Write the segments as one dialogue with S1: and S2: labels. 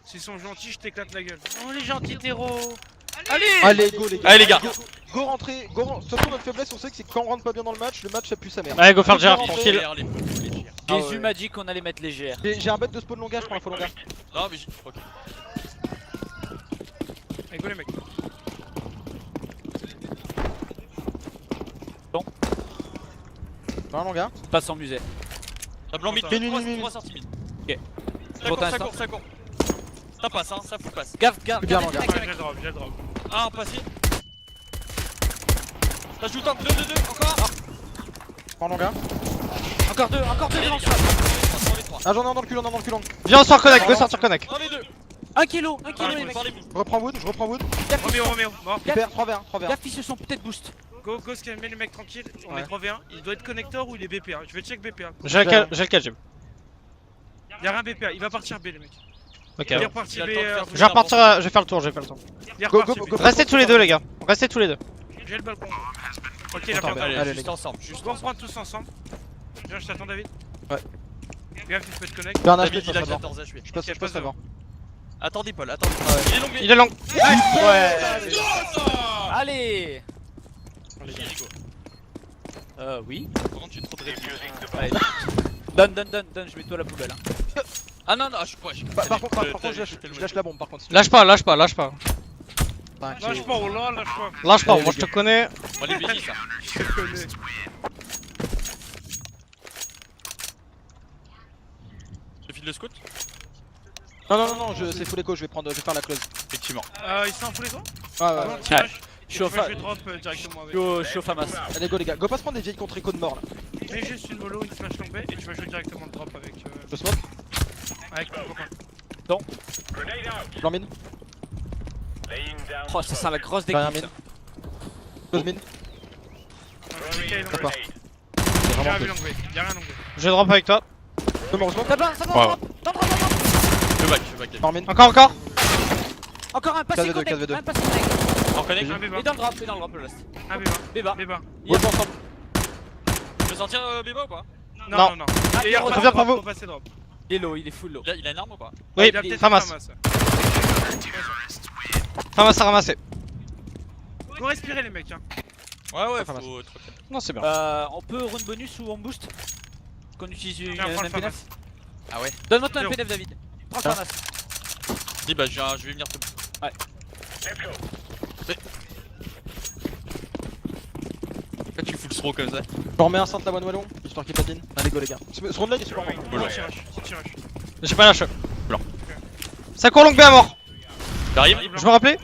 S1: S'ils sont gentils, je t'éclate la gueule. Oh les gentils terreaux.
S2: Allez, go les gars.
S3: Allez les gars.
S2: Go rentrer, surtout notre faiblesse, on sait que c'est quand on rentre pas bien dans le match ça pue sa mère.
S4: Allez, go faire le
S2: Go
S4: GR,
S2: rentrer.
S4: tranquille.
S5: Jésus m'a dit qu'on allait mettre les GR.
S2: J'ai un bête de spawn longa, je prends la fois longa.
S3: Non mais ok.
S1: Allez, go les mecs.
S2: Un longa.
S5: Passe en musée.
S3: La blanc mid,
S2: Mid.
S3: 3 sorties mid.
S5: Ok.
S3: Ça court. Ça passe hein, ça full passe.
S5: Garde.
S2: Bien, mon gars.
S1: Ouais, j'ai le drop, j'ai le drop.
S3: Un passé. Ça joue top, 2, encore.
S2: Prends longa.
S5: Encore deux
S3: Allez,
S5: devant
S3: les
S5: soi.
S3: gars. Les 3.
S2: Ah j'en ai un dans le cul,
S4: Viens, on sort connect, go sortir connect.
S3: Un les deux.
S5: 1 kilo les mecs.
S3: Parlez-vous.
S2: Je reprends wood.
S1: Roméo, mort.
S2: Super, 3v1.
S5: Gaffe, ils se sont peut-être boost.
S1: Go, se calmer les mecs tranquilles. On est 3v1. Il doit être connecteur ou il est BPA. Je vais check BPA.
S4: J'ai le cas, Jim.
S1: Y'a rien BPA, il va partir B les mecs.
S4: Ok.
S1: Il est reparti B.
S4: Je vais repartir, je vais faire le tour,
S1: Il est reparti
S2: Go,
S1: B.
S2: go.
S4: Restez tous les deux, les gars. Restez tous les deux.
S1: J'ai le balcon. Ok, il a
S2: Attends,
S1: planté.
S2: allez,
S3: Allez,
S2: les
S3: juste
S2: gars.
S3: ensemble.
S1: Je vais reprendre tous ensemble. Viens, je t'attends David.
S2: Ouais.
S1: Gaffe, il peut te connect.
S2: J'ai un HP,
S3: David
S2: je
S3: il a
S2: passe avant.
S3: 14 HP.
S2: Je passe avant.
S3: Attendez Paul, attendez. Il est long mais.
S4: Il est long.
S5: Ouais. Allez. Oui.
S3: Comment tu es trop de réduit.
S5: Allez. Donne, je mets toi la poubelle. Hein.
S3: Ah non, je suis
S2: Par contre, je lâche la bombe par contre.
S4: Lâche pas.
S1: Lâche pas, oh là, lâche pas.
S4: Lâche pas, moi je te connais.
S3: Moi les bénis ça.
S1: Je te connais.
S3: Je file le scout.
S2: Non, c'est full echo, je vais faire la close.
S3: Effectivement.
S1: Ils sont en full écho.
S2: Ouais.
S5: Chauffe
S1: Je vais drop directement avec.
S5: Go, chauffe à masse.
S2: Allez, go les gars. Go pas se prendre des vieilles contre écho de mort là.
S1: Mets juste une mollo, une flash tombée et tu vas jouer directement le drop avec.
S2: Je smoke.
S1: Avec ton copain.
S2: Blanc mine.
S5: Oh, ça sent la grosse
S2: Derrière
S5: découpe.
S2: mine. Close mine.
S1: Y'a
S2: D'accord.
S1: rien vu long B, y'a rien long B.
S4: Je drop avec toi.
S2: Deux morts, smoke.
S5: Ça va,
S3: Je back.
S2: Blanc mine.
S4: Encore.
S5: Encore un passé
S2: KV2,
S5: connect.
S2: KV2.
S5: Un passé connect.
S3: On connecte.
S1: Un B
S5: Et dans le drop, le last.
S1: Un B
S5: Béba.
S1: bas.
S2: Go ensemble.
S3: Tu veux sortir Béba ou pas?
S4: Non.
S1: Non.
S5: Ah,
S1: Et
S5: il
S4: Très bien pour vous.
S1: faut passer drop.
S5: Il est low, il est full low.
S3: Il a une arme ou pas?
S4: Oui,
S1: Il a peut-être
S4: Famas. Famas à ramasser.
S1: Faut respirer les mecs.
S3: Ouais,
S2: Famas.
S3: faut.
S4: Non, c'est bien.
S5: On peut run bonus ou on boost? Qu'on utilise une
S1: Tiens, prends le
S5: MP9.
S1: Famas.
S3: Ah ouais.
S5: Donne-moi ton
S1: Zéro.
S5: MP9 David. Prends le
S2: Ah.
S5: Famas.
S3: Dis bah je vais venir te.
S5: Ouais.
S3: Pourquoi tu fous le throw comme ça?
S2: Je remets un centre la one wallon, histoire qu'il patine. Allez, go les gars. Ce round là il est super bon.
S1: City rush.
S4: J'ai pas lâché. Ça court long B à mort.
S3: J'arrive.
S4: Je me rappelais.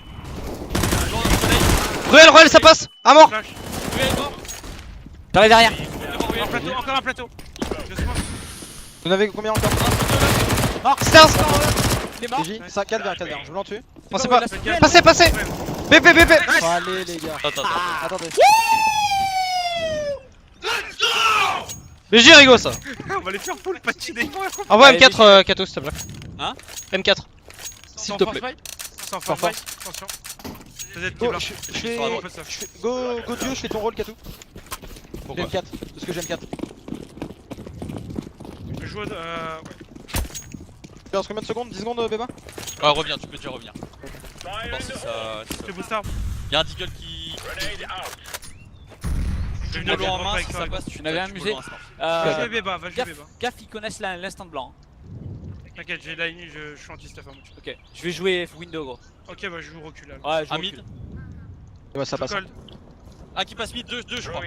S4: Ruel, ça passe. À mort.
S1: Flash.
S5: T'arrives derrière.
S1: Encore un plateau. Je smoke.
S2: Vous en avez combien encore?
S4: Stairs.
S5: Il est mort.
S2: GG, ça 4v1, je veux l'en tuer.
S4: On sait pas.
S5: Ouais,
S4: Passez. BP.
S2: Allez les gars.
S3: Attends.
S2: Attendez.
S4: BG Rigo ça.
S1: On va les faire full patiner.
S4: Envoie
S5: Allez,
S4: M4 Kato s'il te plaît.
S3: Hein?
S4: M4. S'il te plaît.
S1: Sans
S2: Sans
S1: force. Attention. Vous êtes
S2: Go,
S1: là.
S2: je
S3: sur
S2: fais.
S3: la droite.
S2: Go Dieu, je fais ton rôle Katou.
S3: Pourquoi?
S2: J'aime 4, parce que j'aime 4.
S1: Je joue ouais.
S2: Tu restes combien de secondes? 10 secondes Béba?
S3: Ouais, reviens, tu peux déjà revenir. Je pense que ça.
S1: Je boost arm.
S3: Y'a un deagle qui.
S1: Je
S3: Tu
S1: viens
S3: me l'as en main,
S1: avec
S3: si
S1: toi.
S3: ça passe, tu
S5: On avait un
S3: tu me
S5: musée.
S3: l'as en instant.
S1: Va jouer Béba, va jouer
S5: Gaffe,
S1: Béba.
S5: gaffe, ils connaissent l'instant blanc.
S1: T'inquiète, j'ai la ligne, je suis anti-staff à moi.
S5: Ok, je vais jouer window gros.
S1: Ok, bah je joue recul là.
S5: Ouais, je
S3: Un
S5: recule.
S3: mid.
S2: Ouais, ça passe.
S1: Cold.
S3: Ah, qui passe mid, 2 je crois.
S2: Ok,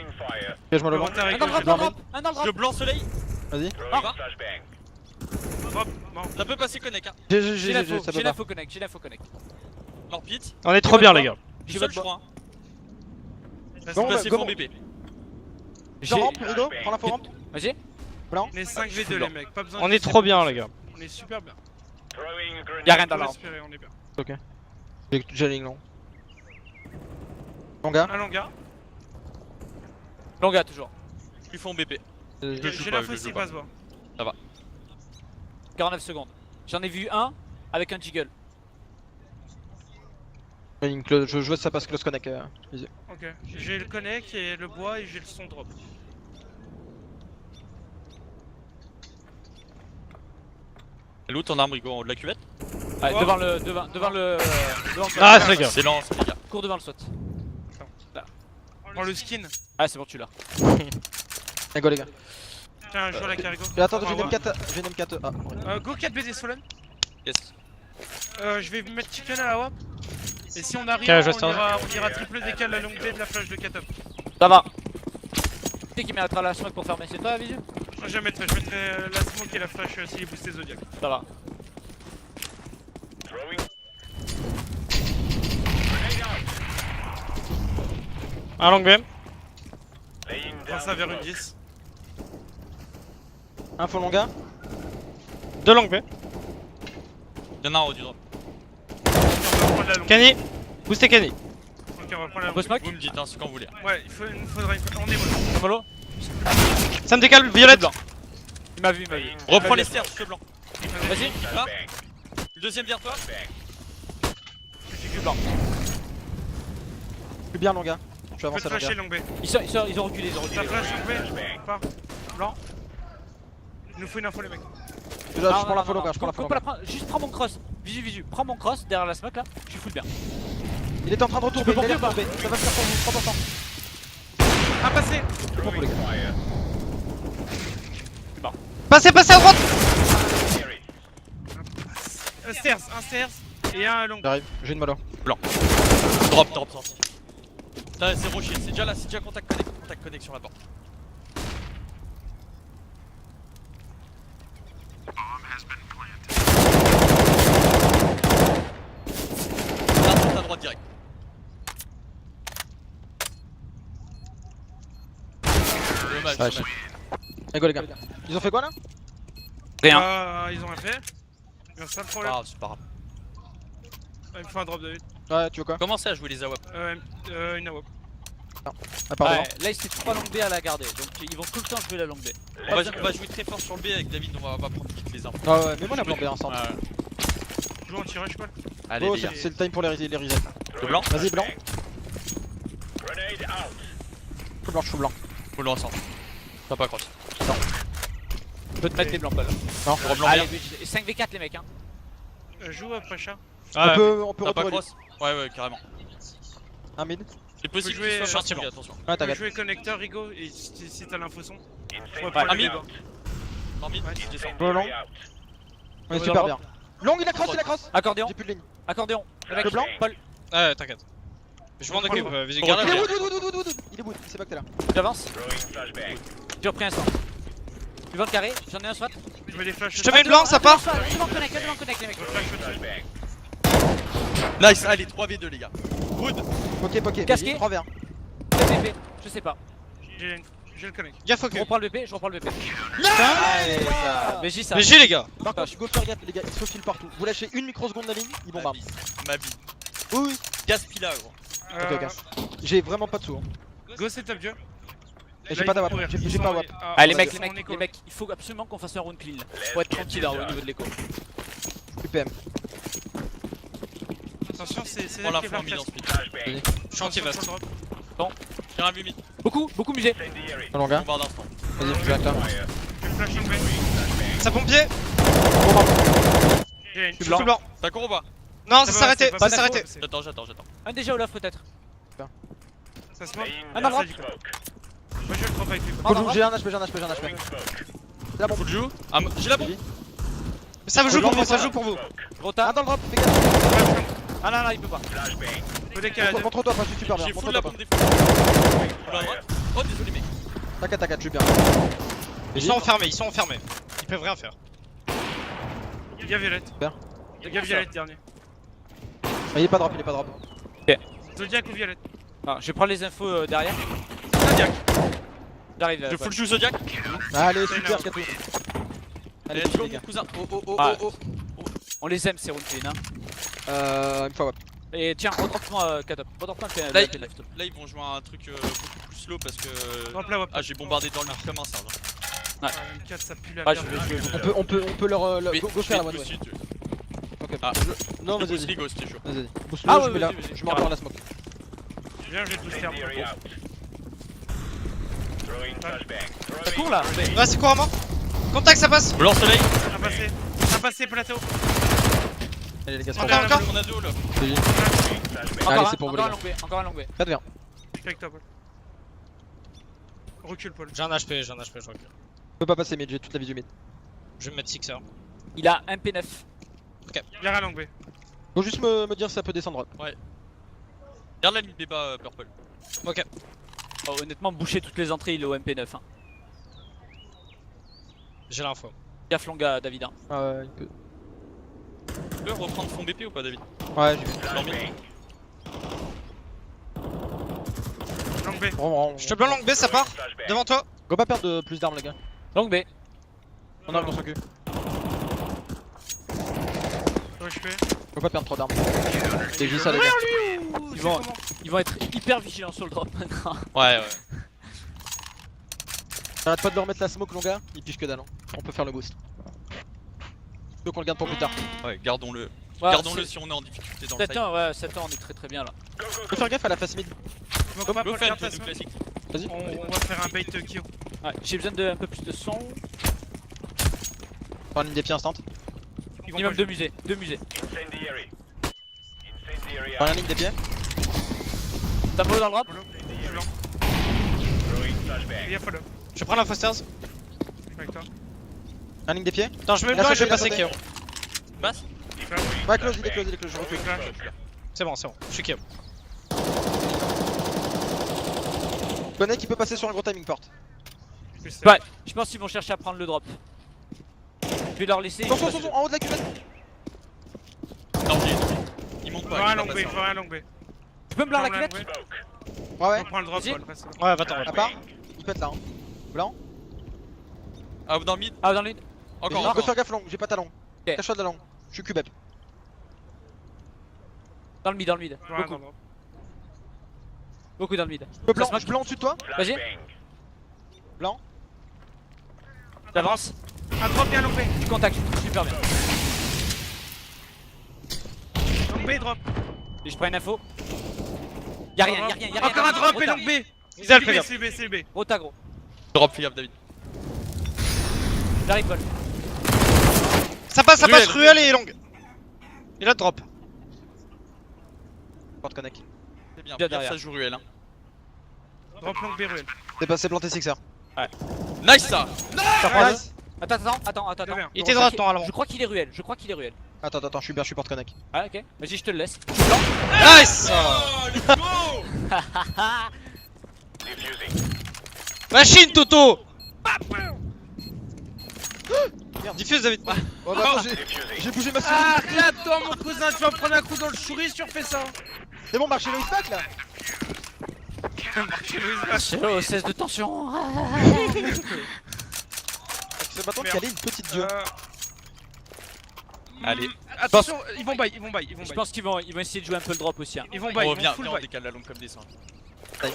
S2: je me le vends.
S1: Monter avec
S5: Un dans le
S1: gauche.
S5: drop, un dans le
S3: Je
S5: drop.
S3: blanc soleil.
S2: Vas-y.
S1: Drop. Bon.
S3: Ça peut passer connect, hein.
S5: J'ai l'info,
S2: ça peut
S5: j'ai
S2: pas.
S5: l'info connect.
S3: Leur pit.
S4: On est trop bien les gars.
S3: Je suis seul, je crois.
S1: Là,
S2: Bon,
S1: c'est
S3: Passer
S2: go,
S3: pour
S2: go.
S3: BP.
S2: Je rampe, Rigo, prends l'info rampe.
S5: Vas-y.
S2: Blanc.
S1: On est 5v2 les mecs, pas besoin
S4: On
S1: de
S4: est trop bien les gars.
S1: On est super bien.
S5: Y'a rien dans
S1: Faut
S5: l'arbre.
S1: respirer, on est bien.
S2: J'ai ligne long. Mon gars.
S1: Un longa.
S5: Longa toujours.
S3: Ils font BP.
S2: Euh,
S3: Je joue
S1: J'ai
S3: pas,
S1: la
S3: je
S1: fausse
S3: joue
S1: il
S3: pas.
S1: passe bas.
S5: 49 secondes. J'en ai vu un avec un jiggle.
S2: ligne close, je vois si ça passe close connect. Easy.
S1: Ok. J'ai le connect et le bois et j'ai le son drop.
S3: Elle est où ton arme, Rigo? En haut de la cuvette?
S5: Ouais,
S1: Oh.
S5: devant le SWAT.
S4: Ah, c'est les gars.
S3: C'est lent, les gars.
S5: Cours devant le SWAT.
S1: Prends le skin.
S5: Ah, c'est bon, tu l'as.
S2: Allez, go les gars.
S1: Tiens, je joue à la Carigo.
S2: Et attends,
S1: On
S2: j'ai
S1: va
S2: une
S1: voir.
S2: M4. J'ai une M4. Ah, ouais.
S1: Go 4 BD Solen.
S3: Yes.
S1: Je vais mettre chicken à la WAP. Et si on arrive,
S4: Ok, je
S1: on,
S4: reste en
S1: ira triple décal la longue B de la flash de Katop.
S5: Ça va. Qui c'est qui mettra la smoke pour fermer? C'est toi, Visu?
S1: Je mettrai la smoke et la flash s'il est boosté Zodiac.
S5: Ça va.
S4: Un long BM.
S1: Prends ça vers une 10.
S2: Info longa.
S4: 2 long B.
S3: Y'en a un en haut du drop.
S1: On va prendre la longue.
S4: Kenny. Boostez Kenny.
S1: Ok, on va prendre la
S5: On peut
S1: longue.
S5: smoke?
S3: Vous me dites, hein, c'est quand vous voulez.
S1: Ouais, il nous faudra une. On est bon.
S5: Follow.
S4: Ça me décale, violette.
S5: Blanc. Il m'a vu, il m'a vu.
S3: Reprends les stairs, cheveux blanc.
S5: Vas-y.
S3: Là. Le deuxième derrière toi.
S5: J'ai vu blanc.
S2: Je suis bien longa. Je suis
S1: Je peux
S2: avancé
S1: te flasher
S2: longa.
S1: longue B.
S5: Ils ont reculé, ils ont
S1: Ta
S5: reculé.
S1: flash longue B. Pas. Blanc. Il nous faut une info, les mecs.
S2: Je prends l'info longa, je prends l'info longa.
S5: Juste prends mon cross. Visu. Prends mon cross derrière la smoke là. Je suis full bien.
S2: Il était en train de retourner, il a l'air tombé. Ça va se faire pour vous, 3%.
S1: Un passé.
S2: C'est bon pour les gars.
S4: Passez à droite.
S1: Un stairs et un long.
S2: J'arrive, j'ai une malo.
S3: Drop sorti. Putain, c'est rocher, c'est déjà contact connect sur la porte. Là, c'est à droite direct. Dommage,
S2: Ouais,
S3: dommage.
S2: Allez, go les gars. Ils ont fait quoi là?
S5: Rien.
S1: Ils ont rien fait. Il y a ça le
S3: Pas
S1: problème.
S3: grave, c'est pas grave.
S1: Il me faut un drop de 8.
S2: Ouais, tu veux quoi?
S3: Commencez à jouer les AWP.
S1: Une AWP.
S2: Ah, pardon.
S5: Ouais, là c'est 3 longues B à la garder. Donc ils vont tout le temps jouer la longue B.
S3: On va jouer très fort sur le B avec David, on va prendre toutes les infos.
S2: Ah ouais, mais moi la blanc ensemble.
S1: Joue en tirage, quoi.
S3: Allez,
S2: Oh,
S3: les gars.
S2: c'est le time pour les resets.
S3: Le blanc,
S2: Vas-y, blanc. Je suis blanc.
S3: faut le ensemble. T'as pas cross.
S5: Je peux te mettre les blancs pas là.
S3: Gros blanc,
S5: Allez,
S3: bien.
S5: 5v4 les mecs hein.
S1: Joue après chat.
S2: On peut
S3: T'as pas
S2: retourner.
S3: cross? Ouais, carrément.
S2: Un mid.
S3: C'est possible
S1: Faut jouer
S3: qu'il soit
S1: chantier
S3: sorti, attention.
S2: Ouais,
S1: Tu peux
S2: t'inquiète.
S1: jouer connecteur, Rigo, et si t'as l'info son.
S3: Ah, mid. Non, mid,
S1: Ouais.
S3: je descends.
S2: Long, long. On est super bien. Long, il a cross.
S5: Accordéon,
S2: J'ai plus de ligne.
S5: accordéon. Le mec,
S2: Le blanc
S5: Paul,
S4: Ouais, t'inquiète. Je m'en occupe, visez
S2: Il est
S4: garde.
S2: wood. Il est wood, c'est pas que t'es là.
S5: j'avance. J'ai repris un soin. Tu vois le carré, j'en ai un SWAT.
S1: Je mets des flashs.
S4: Je te mets une blanc, ça part.
S5: Devant connect les mecs.
S3: Nice, allez, 3v2 les gars. Wood.
S2: Ok,
S5: Casqué.
S2: 3 vers.
S5: BP, je sais pas.
S1: J'ai le connect.
S4: Gaffe au
S5: Je
S4: cul.
S5: reprends le BP.
S2: Allez, ça.
S5: Mais j'ai ça.
S4: Mais j'ai les gars.
S2: Par contre, go faire gaffe, les gars, ils se faufilent partout. Vous lâchez une microseconde la ligne, ils bombardent.
S3: Ma vie.
S2: Oui.
S3: Gaspilla, gros.
S2: Ok. J'ai vraiment pas de sous.
S1: Go c'est top Dieu.
S2: Et j'ai pas d'awap, j'ai pas wap.
S5: Ah les
S1: on
S5: mecs,
S1: est
S5: les
S1: éco.
S5: mecs, il faut absolument qu'on fasse un round clean là. Faut être tranquille là, au niveau de l'écho.
S2: UPM.
S1: Attention, c'est
S3: Prends
S1: elle qui
S3: l'info
S1: est
S3: en mid en
S1: vers
S3: speed.
S4: Je suis anti-vast.
S3: J'ai un vu mid.
S5: Beaucoup musée.
S2: Un long gars.
S3: Bombarde d'instant.
S2: Vas-y, je vais avec toi.
S1: J'ai le flash long B.
S4: Ça pompier.
S1: J'ai une.
S2: Je suis blanc.
S4: Blanc.
S3: T'as court ou pas?
S4: Non, ça s'est arrêté. Ça s'est arrêté.
S3: J'attends.
S5: Un déjà au love peut-être.
S1: Ça se moque.
S5: Un dans le drop.
S1: Moi je vais le drop avec lui.
S2: Faut que j'ai un HP. C'est là bon.
S3: Faut le joue. Ah, j'ai la bombe.
S4: Ça joue pour vous, ça joue pour vous.
S5: Gros
S2: Un
S5: tas.
S2: dans le drop, fais gaffe.
S5: Ah non, il peut pas.
S1: Faut décaler à deux.
S2: Montre-toi, je suis super bien.
S3: J'ai full
S2: Montre-toi
S3: la
S2: pas.
S3: bombe des fous. Full à droite. Oh, désolé, mec.
S2: T'inquiète, je suis bien.
S4: Ils sont enfermés. Ils peuvent rien faire.
S1: Il y a Violette.
S2: Super.
S1: Il y a Violette dernier.
S2: Il est pas drop.
S1: Zodiac ou Violette?
S5: Ah, je vais prendre les infos derrière.
S3: Zodiac.
S5: J'arrive.
S3: Je full joue Zodiac.
S2: Allez, super, Katou.
S3: Allez,
S2: Allez,
S3: let's go,
S2: les gars.
S3: mon cousin. Oh.
S5: Ah. On les aime ces round clean hein.
S2: Il me faut wap.
S5: Et tiens, redrop-moi Katop. Redrop-moi le
S3: Là,
S5: life.
S3: là, ils vont jouer un truc beaucoup plus slow parce que.
S1: Drop la wap.
S3: Ah, j'ai bombardé dans le mid comme un singe.
S1: M4 ça pue la
S5: Ah,
S1: merde.
S5: je vais jouer.
S2: On peut leur.
S3: Mais
S2: Go faire la one,
S3: je
S2: ouais.
S3: vais te
S2: Ok.
S3: Ah.
S2: Non,
S3: Je
S2: vas-y,
S3: pousse
S2: vas-y.
S3: Rigo, c'était chaud.
S2: Vas-y. Boost
S5: Ah
S2: le,
S5: ouais,
S2: je mets là.
S5: vas-y,
S2: Je mets encore la smoke.
S1: Viens, je vais te booster.
S5: Ça court là.
S4: Ouais, c'est court à mort. Contact, ça passe.
S3: Blanc soleil.
S1: Un passé. va passer plateau.
S2: Allez les gars, c'est
S1: Encore,
S2: pas grave.
S1: encore.
S3: On a deux là.
S2: GG.
S5: Encore
S2: Allez,
S5: un,
S2: c'est pour vous,
S5: encore
S2: les
S5: un long B, encore un long B.
S2: 4 vers.
S1: Je suis avec toi, Paul. Recule, Paul.
S4: J'ai un HP, je recule.
S2: Je peux pas passer mid, j'ai toute la visu mid.
S4: Je vais me mettre Sixer.
S5: Il a un P9.
S1: Y'a un long B.
S2: Faut juste me dire si ça peut descendre.
S3: Garde la ligne B bas, Purple.
S5: Oh, honnêtement, boucher toutes les entrées, il est au MP9. Hein.
S4: J'ai l'info.
S5: Gaffe longa, David. Hein.
S2: Ah ouais, il peut.
S3: Tu peux reprendre son BP ou pas, David?
S2: Ouais, j'ai vu.
S3: Dans mid.
S1: Long B.
S2: Bon,
S4: Je te blanc long B, ça part. Devant toi.
S2: Go pas perdre de plus d'armes, les gars.
S5: Long B.
S2: On a le dans son cul.
S1: HP.
S2: Go pas perdre trop d'armes. C'est juste ça, les gars.
S5: Ils vont être hyper vigilants sur le drop maintenant.
S3: Ouais.
S2: T'arrêtes pas de leur mettre la smoke, longa. Il pige que dalle. Hein. On peut faire le boost. Donc on le garde pour plus tard.
S3: Ouais, gardons-le.
S5: Ouais,
S3: Gardons-le
S5: c'est-
S3: si on est en difficulté dans le
S5: 7
S3: side.
S5: ans, ouais, 7 ans, on est très bien là.
S2: Faut faire gaffe à la face mid.
S1: Smoke pas,
S3: Go
S1: Paul,
S3: fan,
S1: garde ta
S3: le
S1: smoke.
S3: classique.
S2: Vas-y.
S1: On va faire un bait Kyo.
S5: Ouais, j'ai besoin de un peu plus de son.
S2: Par ligne des pieds instant.
S1: Ils vont
S5: Minimum
S1: pas
S5: de musée, 2 musées.
S2: Par la ligne des pieds.
S5: Tableau dans le drop.
S1: follow. Blanc. Il y a follow.
S4: Je prends la Fosters.
S1: Avec toi.
S2: La ligne des pieds.
S4: Attends, je mets le
S2: La
S4: blanc et je vais
S2: sauter,
S4: passer
S2: la
S4: KO.
S3: Basse.
S2: Ouais, close, il est close, je recule.
S1: Flash.
S4: C'est bon, je suis KO.
S2: Connais qui peut passer sur un gros timing porte.
S1: Plus
S5: Ouais, je pense qu'ils vont chercher à prendre le drop. Je vais leur laisser.
S2: Attention, attention, en haut de la cuvette.
S3: Non, il monte
S1: Faut
S3: pas.
S1: un
S3: il
S1: long
S3: va
S1: B,
S3: passer.
S1: faut un long B.
S5: Tu peux me blanc la
S1: Faut un long
S5: cuvette?
S1: B.
S2: Ouais, ouais.
S1: On prend le drop,
S5: Vas-y.
S1: Paul, reste là.
S4: Ouais, va-t'en.
S2: À part, il pète là. Hein. Blanc.
S3: Ah, dans le mid.
S5: Ah, dans le lead.
S3: Encore,
S2: Faut
S3: encore.
S2: faire gaffe long, j'ai pas ta long.
S5: Ok.
S2: Cache-toi de la long. Je suis cubeb.
S5: Dans le mid, dans le mid.
S1: Faut un
S5: Beaucoup,
S1: drop.
S5: beaucoup dans le mid.
S2: Je peux blanc,
S5: Ça se marche.
S2: je blanc au-dessus de toi.
S5: Vas-y,
S2: Blanc.
S5: t'avances.
S1: Un drop bien long B.
S5: Tu contactes, super bien.
S1: Long B, drop.
S5: Et je prends une info. Y'a rien.
S1: Encore un drop et long B.
S4: Isal,
S1: C'est
S4: fais
S1: le B,
S4: gaffe.
S1: c'est le B, c'est le B.
S5: Rota gros.
S3: Drop, fais gaffe, David.
S5: J'arrive, Paul.
S4: Ça passe,
S3: Ruelle.
S4: ruelle et longue. Et là, drop.
S2: Porte connect.
S3: C'est bien,
S5: Bien
S3: bien,
S5: derrière.
S3: ça joue ruelle. Hein.
S1: Drop long B, ruelle.
S2: T'es passé planté Sixer.
S3: Nice ça.
S5: Ça prend
S2: Nice.
S5: Attends.
S1: Très bien.
S4: Il était droit, attends, alors.
S5: Je crois qu'il est ruelle,
S2: Attends, je suis bien, je suis porte connect.
S5: Ah, ok. Vas-y, je te le laisse.
S4: Nice. Machine, Toto. Diffuse, David.
S2: Oh bah attends, j'ai bougé ma souris.
S1: Ah, regarde-toi, mon cousin, tu vas prendre un coup dans le chouris si tu refais ça.
S2: C'est bon, marché le pack là.
S5: C'est le cesse de tension.
S2: C'est maintenant
S1: Merde.
S2: qu'elle est une petite dieu.
S3: Allez,
S1: Attention, ils vont buy, ils vont buy.
S5: Je pense qu'ils vont essayer de jouer un peu le drop aussi. Hein.
S1: Ils vont buy,
S3: on
S1: ils
S3: revient,
S1: vont full
S3: viens, on
S1: buy.
S3: décale la longue comme descend.
S2: Et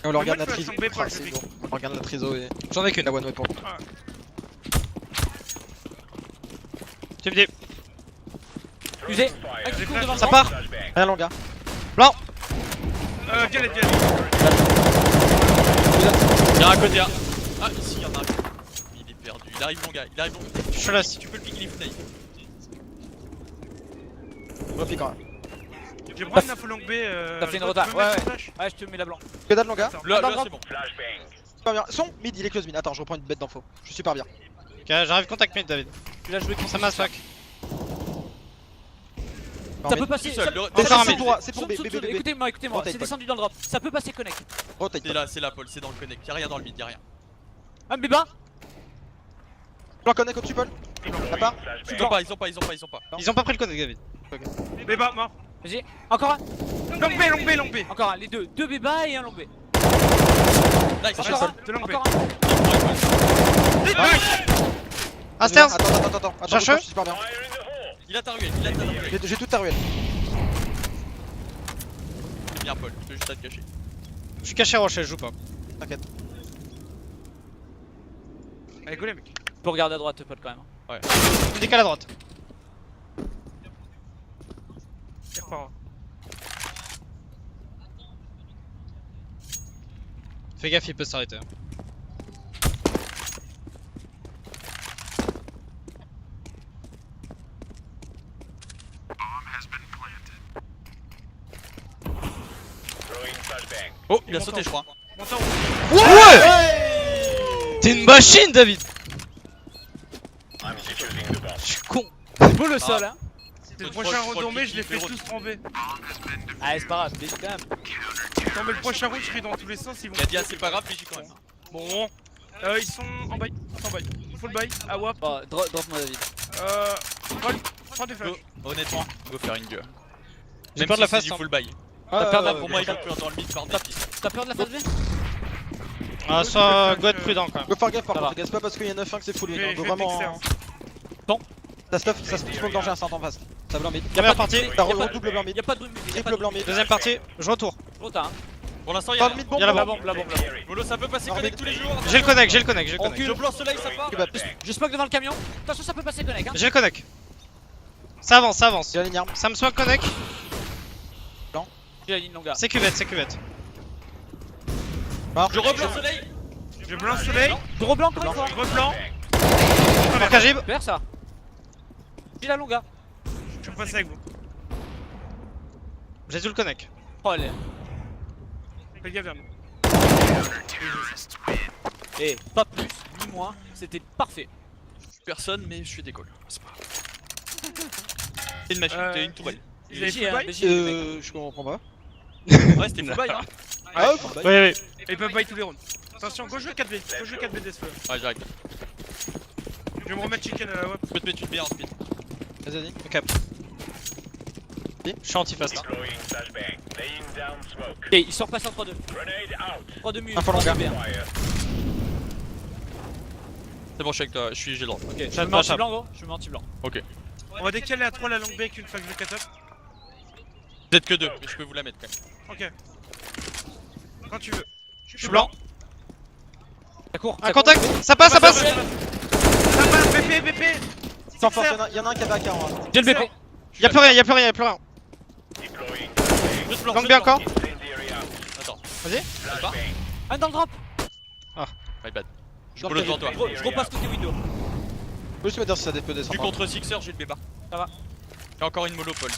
S2: on le regarde
S1: Moi,
S2: la
S1: je
S2: triso.
S1: peux tomber pour
S2: Ah,
S1: le
S2: c'est
S1: public.
S2: bon. On regarde la triso et
S4: J'en ai qu'une.
S2: la one way pour.
S4: Tu me dis.
S5: Musée. Un qui court devant
S4: Ça
S5: le
S4: part.
S2: Rien long gars.
S1: Violet.
S3: Y'a un côté A. Ah, ici, y'en a un. Il est perdu. Il arrive, mon gars. Il arrive, mon gars.
S4: Je suis là.
S3: Si tu peux le pick, il est full knife.
S2: Repique quand même.
S1: Je vais prendre une info long B.
S5: T'as fait une
S1: je
S5: rota.
S1: peux
S5: Ouais,
S1: mettre
S5: ouais.
S1: le flash
S5: Ouais, je te mets la blanc.
S2: Que dalle long gars.
S1: Attends.
S3: Là,
S5: Dans
S3: là,
S5: le
S3: c'est bon.
S2: Super bien. Son mid, il est close mid. Attends, je reprends une bête d'info. Je suis super bien.
S4: Ok, j'arrive contact mid, David.
S5: Tu l'as joué contre
S4: Ça m'a fuck.
S5: Ça peut passer.
S3: Tout seul,
S5: ça-
S3: le-
S2: C'est
S4: Encore un
S2: c'est
S4: mid.
S2: pour toi, c'est pour
S5: Saute,
S2: B,
S5: saute,
S2: B,
S5: saute.
S2: B, B.
S5: Écoutez-moi,
S2: Rotate,
S5: c'est
S2: Paul.
S5: descendu dans le drop. Ça peut passer connect.
S2: Rotate.
S3: C'est là, Paul. C'est dans le connect. Y'a rien dans le mid, y'a rien.
S5: Ah, mais bas.
S2: Plan connect au-dessus, Paul. À part.
S3: Ils ont pas.
S4: Ils ont pas pris le connect, David.
S1: B bas, mort.
S5: Vas-y. Encore un.
S1: Long B.
S5: Encore un. Les deux. Deux B bas et un long B.
S3: Nice,
S5: Encore un.
S1: De long B.
S5: Encore un.
S4: Ah, stairs.
S2: Attends.
S4: Cherche.
S2: Je suis super bien.
S3: Il a ta ruelle, il a ta ruelle.
S2: J'ai toute ta ruelle.
S3: C'est bien, Paul. Je peux juste à te cacher.
S4: Je suis caché à rocher, je joue pas.
S2: T'inquiète.
S1: Allez, go les mecs.
S5: Faut regarder à droite, Paul, quand même.
S4: Il décale à droite.
S1: Il repart.
S4: Fais gaffe, il peut s'arrêter.
S3: Oh, il a sauté, je crois.
S1: Montant.
S4: Ouais. T'es une machine, David. Je suis con.
S5: C'est beau le sol, hein.
S1: C'est le
S3: Je crois
S1: prochain
S3: que
S1: round en mai,
S3: Kiki
S1: je les fais
S3: fait
S1: tous en B.
S5: Ah, c'est pas grave, mais quand même.
S1: Non, mais le prochain round, je serai dans tous les sens. Ils vont.
S3: Il a dit, ah, c'est pas grave, mais j'y quand même.
S1: Bon. Ils sont en bail. En bail. Full bail. À WAP.
S5: Bon, drop-moi David.
S1: Prends des flashs.
S3: Honnêtement, go faire une gueule.
S2: J'ai
S3: Même
S2: peur de la
S3: si c'est
S2: phase,
S3: du
S2: hein.
S3: full buy.
S2: Ah,
S5: peur d'un-
S3: Pour moi, il va plus dans le mid par défi.
S5: T'as peur de la phase B?
S4: Ah, sois go être prudent quand même.
S2: Go faire gaffe par
S5: Ça
S2: contre,
S5: va.
S2: les gars, c'est pas parce qu'il y a 9-1 que c'est full win,
S1: Je
S2: hein.
S1: vais
S2: Faut vraiment.
S1: fixer, hein.
S2: Ça se smoke danger instant en face. Ça blanc mid.
S4: Première partie,
S2: T'as
S5: Y'a pas de-
S2: redouble blanc mid.
S5: Y'a pas de bruit, y'a pas
S2: Triple
S5: de
S2: blanc mid.
S4: deuxième partie, je retourne.
S5: Gros t'as, hein.
S3: Pour l'instant, il y
S2: Pas
S3: a
S2: de mid bomb.
S4: Il y a la
S5: La
S4: bombe.
S5: bombe, la bombe, la bombe.
S3: Molo, ça peut passer connect tous les jours.
S4: J'ai le connect, j'ai le connect, j'ai le
S5: On
S4: connect.
S3: Je blanc soleil, ça part.
S2: Kebab.
S5: Je smoke devant le camion. Attention, ça peut passer connect, hein.
S4: J'ai le connect. Ça avance, ça avance.
S2: J'ai la ligne arme.
S4: Ça me smoke connect.
S5: J'ai la ligne longue.
S4: C'est cuvette, c'est cuvette.
S2: Mort.
S3: Je reblanc soleil.
S1: Je blanc soleil.
S5: Gros blanc encore une fois.
S1: Gros blanc.
S4: Marc Agib.
S5: Super ça. J'ai la longa.
S1: Je passe avec vous.
S4: J'ai tout le connect.
S5: Oh elle est.
S1: Fais gaffe vers nous.
S5: Eh, pas plus, ni moins. C'était parfait.
S3: Personne, mais je suis décolle. C'est pas grave. T'es une machine, t'es une tourelle.
S1: Ils avaient
S5: BG,
S1: full
S5: hein,
S1: bail.
S5: BG, les mecs.
S2: Je comprends pas.
S3: Ouais, c'était full buy, hein.
S2: Ah,
S4: Oui, oui.
S1: Et ils peuvent bail tous les rounds. Attention, go jouer 4B. Go jouer 4B des feux.
S3: Ouais, j'arrive.
S1: Je vais me remettre chicken à la WAP.
S3: Je peux te mettre une bière en speed.
S2: Vas-y, vas-y.
S4: Ok. Je suis anti-fast.
S5: Ok, il sort passer en 3-2. 3-2 minutes.
S2: Info longa.
S3: C'est bon, je suis avec toi, j'ai le droit.
S5: Ok, je me
S4: Chat,
S5: mets en
S4: chat.
S5: blanc gros. Je me mets en blanc.
S1: On va décaler à 3 la longue B avec une fois que je 4 up.
S3: Peut-être que 2, mais je peux vous la mettre quand même.
S1: Ok. Quand tu veux.
S4: Je suis blanc.
S5: Ça court.
S4: Un contact. Ça passe, ça passe.
S1: Ça passe, BP, BP.
S2: Sans force, y'en a un qui avait AK en un.
S5: J'ai le BP.
S4: Y'a plus rien, y'a plus rien, y'a plus rien.
S3: Juste blanc,
S4: Donc
S3: juste
S4: bien
S3: blanc.
S4: encore.
S3: Attends,
S4: Vas-y.
S3: ça part.
S5: Un dans le drop.
S3: My bad. Je
S2: Dans
S3: peux
S2: le
S3: le devant toi.
S5: Je repasse côté window.
S2: Je peux juste me dire si ça peut
S3: Je
S2: descendre.
S3: suis contre Sixer, j'ai le bébar.
S5: Ça va.
S3: J'ai encore une mollo, Paul.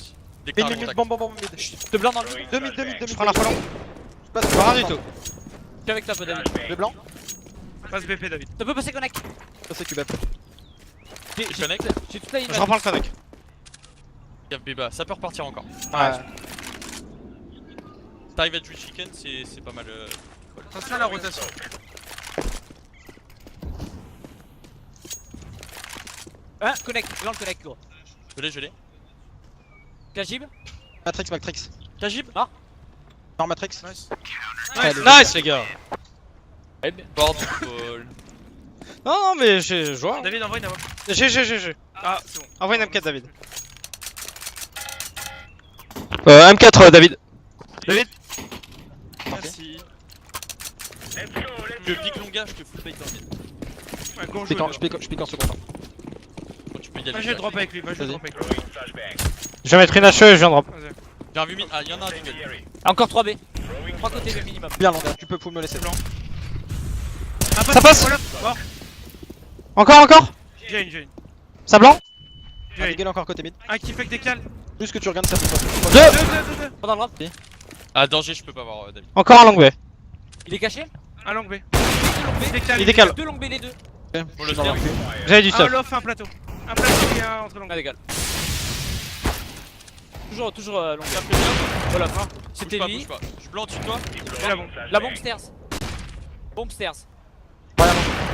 S3: Dès que
S2: Mid,
S3: t'as un
S2: mid, mid,
S3: contact.
S2: bomb, bomb, bomb, mid.
S5: De blanc dans le.
S2: 2 mid, 2 mid, 2 mid.
S4: Je prends l'info long.
S2: Je passe
S4: Pas rien du tout.
S5: Je suis avec toi, peu David.
S2: Le blanc.
S1: Passe BP, David.
S5: Ça peut passer connect.
S2: Ça c'est Cubep.
S5: J'ai
S3: Je connecte.
S5: j'ai toute la ligne.
S4: Je reprends le connect.
S3: Y'a Béba, ça peut repartir encore.
S2: Ouais.
S3: T'arrives à tuer chicken, c'est pas mal.
S1: Attention à la rotation.
S5: Hein, connect. Blanc le connect gros.
S3: Je l'ai.
S5: Kajib.
S2: Matrix, Matrix.
S3: Tajib.
S2: Non, Matrix.
S1: Nice.
S4: Nice les gars.
S3: Board Paul.
S4: Non, non, mais j'ai joué.
S1: David, envoie une AWAP.
S4: J'ai.
S1: Ah, c'est bon.
S4: Envoie une M4, David. M4, David.
S1: Merci.
S3: Je pique longa, je te full bait en mid.
S1: Ouais, go,
S2: Je
S1: joue.
S2: pique en second temps.
S3: Bon, tu peux y aller.
S1: Va jouer drop avec lui, va jouer
S2: Vas-y.
S1: drop avec lui.
S4: Je vais mettre une HE et je viens drop.
S1: Vas-y.
S3: J'ai un vu mid. Ah, y'en a un diggle.
S5: Encore 3B. 3 côtés le minimum.
S2: Bien, longa, tu peux full me laisser.
S1: Blanc.
S4: Ça passe.
S1: Mort.
S4: Encore.
S1: J'ai une.
S4: Ça blanc.
S2: Un diggle encore côté mid.
S1: Un qui fait que décale.
S2: Juste que tu regardes ça pour toi.
S1: Deux.
S5: Pas dans le drop.
S3: Ah, danger, je peux pas voir David.
S4: Encore un long B.
S5: Il est caché.
S1: Un long B.
S5: Il
S1: décale.
S4: Il décale.
S5: 2 longs B les deux.
S2: Ok,
S3: Bon,
S2: je
S3: le
S2: suis dans
S3: snipe.
S2: le cul.
S4: J'avais du
S1: Un
S4: stuff.
S1: loft, un plateau. Un plateau et un entre long.
S5: Ah d'égal. Toujours long.
S3: Ça fait bien.
S5: Voilà.
S3: Bouge
S5: C'était
S3: pas,
S5: lui.
S3: bouge pas. Je blanc dessus de toi.
S1: Et la bombe.
S5: La bombe stairs. Bombe stairs.
S2: Ouais,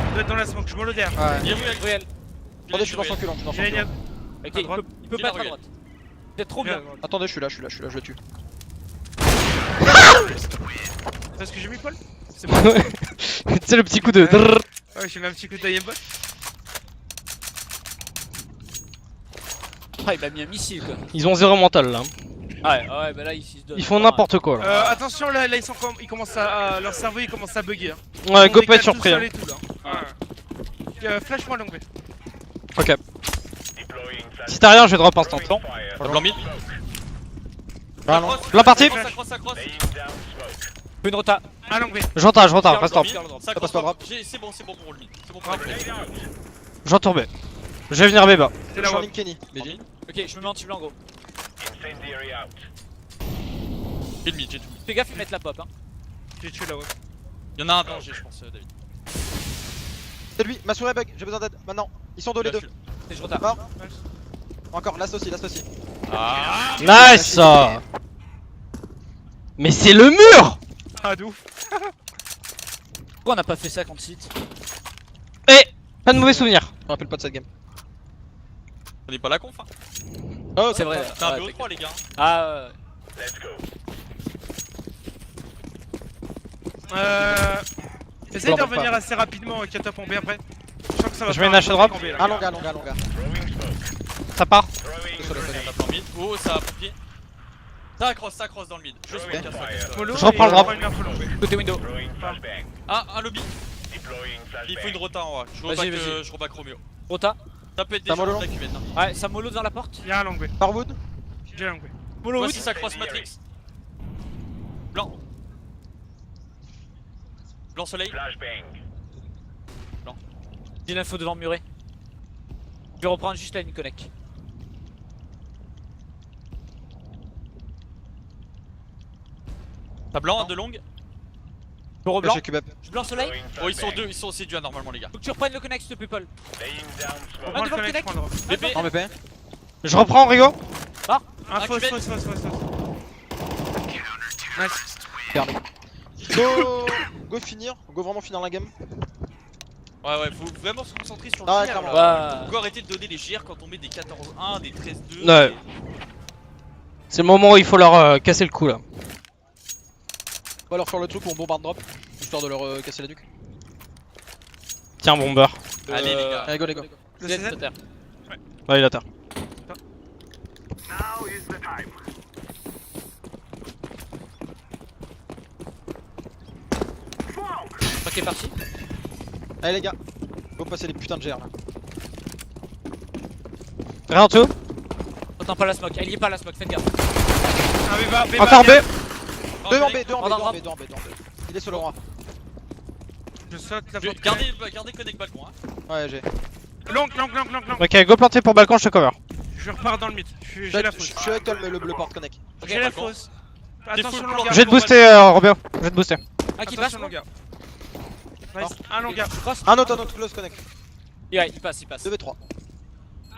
S1: Il doit être dans la smoke, je me le derrière.
S2: ouais.
S3: Il est où avec
S5: Réel.
S2: Attendez, je suis dans son cul, je suis dans son
S1: J'ai
S2: cul.
S1: une
S5: Ok,
S1: À
S5: il
S1: droite.
S5: peut
S3: Il
S5: pas
S3: a
S5: être à
S3: regardé.
S5: droite. Vous êtes trop bien.
S2: Attendez, je suis là, je le tue.
S1: C'est ce que j'ai mis, Paul? C'est
S4: Tu sais le petit coup de. drrrr.
S1: Ouais, j'ai mis un petit coup d'aimbot.
S5: Ah, il m'a mis un missile quoi.
S4: Ils ont zéro mental là.
S5: Ouais, bah là ils se donnent.
S4: Ils font n'importe quoi là.
S1: Attention, là ils commencent à. Leur cerveau il commence à bugger. Hein.
S4: Ouais,
S1: Ils
S4: go
S1: décalent
S4: pas être
S1: tout
S4: surpris.
S1: seul
S4: Hein.
S1: et tout, là. Ouais. Flash-moi long B.
S4: Ok. Si t'as rien, je vais drop instant.
S3: Blanc mid.
S2: Ah non.
S4: Blanc parti.
S3: Ça crosse.
S5: Une rota.
S1: Un long B.
S4: J'entends, reste drop.
S3: Ça
S2: passe pas drop.
S3: C'est bon pour le mid. C'est bon pour le mid.
S4: J'entends B. Je vais venir B bas.
S1: C'est
S2: Je
S1: la
S2: suis en
S1: WAP.
S2: ligne Kenny. BG.
S5: Ok, je me mets anti-blanc gros.
S3: J'ai le mid, j'ai tout.
S5: Fais gaffe, ils mettent la pop hein.
S1: J'ai tué la web.
S3: Y'en a un danger, je pense, David.
S2: C'est lui, ma souris bug, j'ai besoin d'aide. Maintenant, ils sont deux les deux.
S5: Et je retarde.
S2: Mort. Encore, last aussi, last aussi.
S3: Ah.
S4: Nice. Mais c'est le mur.
S1: Ah, de ouf.
S5: Pourquoi on n'a pas fait ça contre site?
S4: Eh, pas de mauvais souvenirs.
S2: Je me rappelle pas de cette game.
S3: On est pas la conf, hein.
S2: Oh,
S5: C'est vrai.
S3: C'est un
S5: ouais,
S3: BO3, les gars.
S5: Ah ouais.
S1: Essaye de
S2: Pas.
S1: revenir assez rapidement, Katop en B après. Je sens que ça va
S4: Je mets
S1: faire
S4: une hache à drop.
S1: en B, là.
S2: un longa, longa, longa.
S4: Ça part.
S3: Ça tape en mid. Oh, ça a pompier. Ça cross dans le mid. Je smoke à ça.
S1: Mollo,
S4: Je reprends
S1: et
S4: le drop.
S1: une info longue.
S5: Côté window.
S3: Ah, un lobby. Il faut une rota en haut.
S5: Vas-y,
S3: Je reback Romeo.
S5: Rota.
S3: Ça peut être des
S2: Ça
S3: gens
S2: mollo.
S3: de la cuvette. Hein.
S5: Ouais, ça mollo dans la porte.
S1: Y'a un long B.
S2: Farwood.
S1: J'ai un long B.
S5: Mollo
S3: Voici ça cross Matrix. Blanc. Blanc soleil.
S5: J'ai l'info devant muret. Je vais reprendre juste la ligne connect.
S3: T'as blanc, de longue.
S5: Bureau blanc.
S2: Chez Cubeb.
S5: Blanc soleil.
S3: Oh, ils sont deux, ils sont aussi dual normalement, les gars.
S5: Faut que tu reprennes le connect, s'il te plaît, Paul.
S1: On prend le
S5: devant le
S1: connect, je prends le drop.
S3: BP.
S2: En BP.
S4: Je reprends Rigo.
S1: Un fausse,
S3: cubette.
S1: fausse. Nice.
S2: Go finir, go vraiment finir la game.
S3: Ouais, faut vraiment se concentrer sur le
S2: Ah,
S3: GR,
S2: clairement.
S3: là.
S5: Ouais.
S3: Faut arrêter de donner les GR quand on met des 14-1, des 13-2.
S4: Ouais. C'est le moment où il faut leur casser le cou là.
S2: On va leur faire le truc où on bombarde drop, histoire de leur casser la nuque.
S4: Tiens, bomber.
S3: Allez, les gars.
S2: Allez, go les gars.
S1: Le
S5: Vous êtes
S1: CZ.
S5: sur terre.
S4: Ouais, il est à terre.
S5: Ok, parti.
S2: Allez les gars, go passer les putains de GR là.
S4: Rien en tout.
S5: Attends pas la smoke. Elle y est pas la smoke, faites gaffe.
S1: Un B bas, B bas.
S4: Encore B.
S2: Deux en B, deux en B,
S5: Pardon,
S2: deux en B, deux en B, deux en B. Il est sur le roi.
S1: Je saute la porte.
S3: Gardez connect balcon, hein.
S2: Ouais, j'ai.
S1: Long.
S4: Ok, go planter pour balcon, je te cover.
S1: Je repars dans le mid. J'ai la
S2: Je
S1: fausse.
S2: suis avec toi le porte connect.
S5: Ok,
S1: J'ai la
S3: d'accord.
S1: fausse.
S3: T'es
S1: Attention,
S3: full
S1: long
S3: plan.
S1: gars.
S4: Je vais te booster, Robéo. Je vais te booster.
S5: un qui passe.
S1: Attention, long gars. Nice. Un long gars.
S5: Cross.
S2: Un autre, close connect.
S5: Ouais, il passe.
S2: 2v3.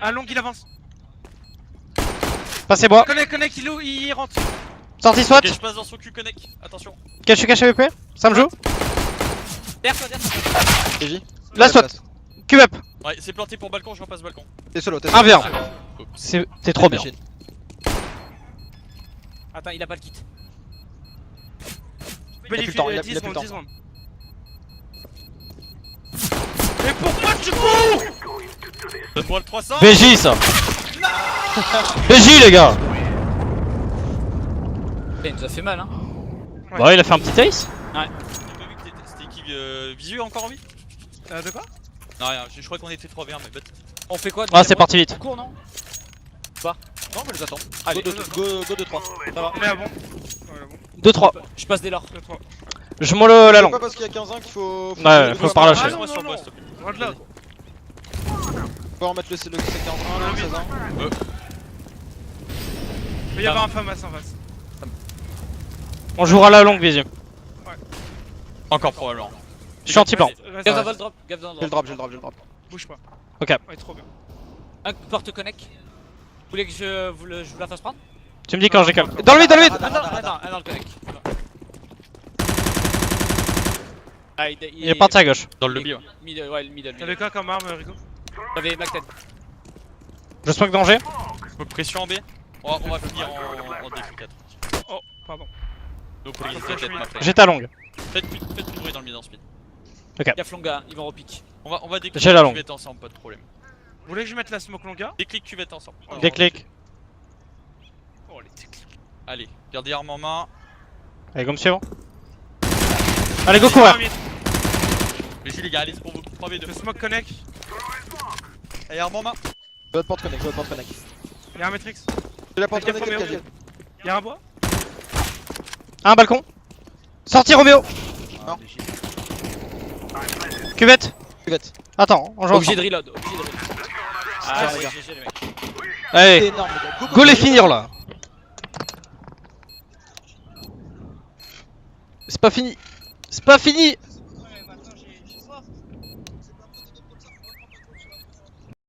S1: Un long, il avance.
S4: Passez-moi.
S1: Connect, il rentre.
S4: Sortie SWAT.
S3: Ok, je passe dans son cul connect. Attention.
S4: Je suis caché AWP. Ça me joue.
S5: Derrière toi.
S2: TJ.
S4: La SWAT. Cube up.
S3: Ouais, c'est planté pour balcon, je repasse balcon.
S2: T'es solo, t'es
S4: 1v1.
S2: solo.
S4: T'es trop bien.
S5: Attends, il a pas le kit.
S1: Il
S2: plus le temps, il a
S1: 10
S2: plus le temps.
S1: secondes. Mais pourquoi tu cours?
S3: Donne-moi le 300.
S4: BJ ça. BJ les gars.
S5: Il nous a fait mal, hein.
S4: Bah, il a fait un petit ace.
S3: J'ai pas vu que c'était qui visu encore en vie.
S1: De quoi?
S3: Non, rien, je crois qu'on était 3v1, mais bête.
S5: On fait quoi?
S4: Ah, c'est parti vite.
S5: On court, non?
S2: Non, mais les attends.
S5: Allez,
S2: Go 2-3.
S5: ça va.
S1: Il est à bon.
S4: 2-3.
S5: Je passe dès l'or.
S1: 2-3.
S4: Je mollo la
S2: C'est
S4: longue.
S2: pas parce qu'il y a 15 ans qu'il faut.
S4: Ouais, faut pas relâcher.
S1: Ah, non,
S3: Reste sur
S1: non,
S3: moi,
S1: non.
S3: s'il te plaît.
S1: Droit de là.
S2: Faut remettre le C15 là, 16 ans.
S1: Il va y avoir un FAMAS en face.
S4: On jouera la longue, visu.
S3: Encore probablement.
S4: Je suis anti-plan.
S1: Reste-
S5: Gave dans le drop. Gave dans le
S2: J'ai le
S5: drop.
S2: drop, j'ai le drop.
S1: Bouge pas.
S4: Ok.
S1: Ouais, trop bien.
S5: Un porte connect. Vous voulez que je vous la fasse prendre?
S4: Tu me dis quand j'ai calme. Dans le vide, dans le vide.
S5: Un dans le connect. Ah,
S4: Il est parti à gauche.
S3: Dans le lobby, ouais.
S5: Middle, ouais, le middle.
S1: T'avais quoi comme arme, Rico?
S5: J'avais Mac 10.
S4: Je smoke danger.
S3: Smoke pression en B. On va finir en D4.
S1: Oh, pardon.
S3: No police, peut-être ma frère.
S4: J'ai ta longue.
S3: Faites plus de bruit dans le mid en speed.
S5: Gaffe longa, ils vont repique.
S3: On va déclic
S4: J'ai la longue.
S3: cuvette ensemble, pas de problème.
S1: Vous voulez que je mette la smoke longa?
S3: Déclic cuvette ensemble.
S4: Déclic.
S1: Oh, les techniques.
S3: Allez, gardez arme en main.
S4: Allez, go me suivre. Allez, go courir.
S3: Les les gars, allez, c'est pour vous. 3v2.
S1: Je smoke connect.
S3: Allez, arme en main.
S2: Go de porte connect, go de porte connect.
S1: Y'a un Matrix.
S2: J'ai la porte
S1: T'inquiète,
S2: connect,
S1: Roméo.
S2: quel
S1: Y'a un bois?
S4: Un balcon. Sortie Roméo.
S2: Non.
S4: Cuvette.
S2: Cuvette.
S4: Attends, on joue
S5: Obligé de
S4: ensemble.
S5: reload, obligé de reload.
S2: Ah,
S5: Ah,
S2: les
S5: ouais,
S2: gars.
S5: GG les mecs.
S2: C'est
S4: Allez,
S2: énorme, les gars.
S4: go les finir là.
S2: C'est pas fini. C'est pas fini.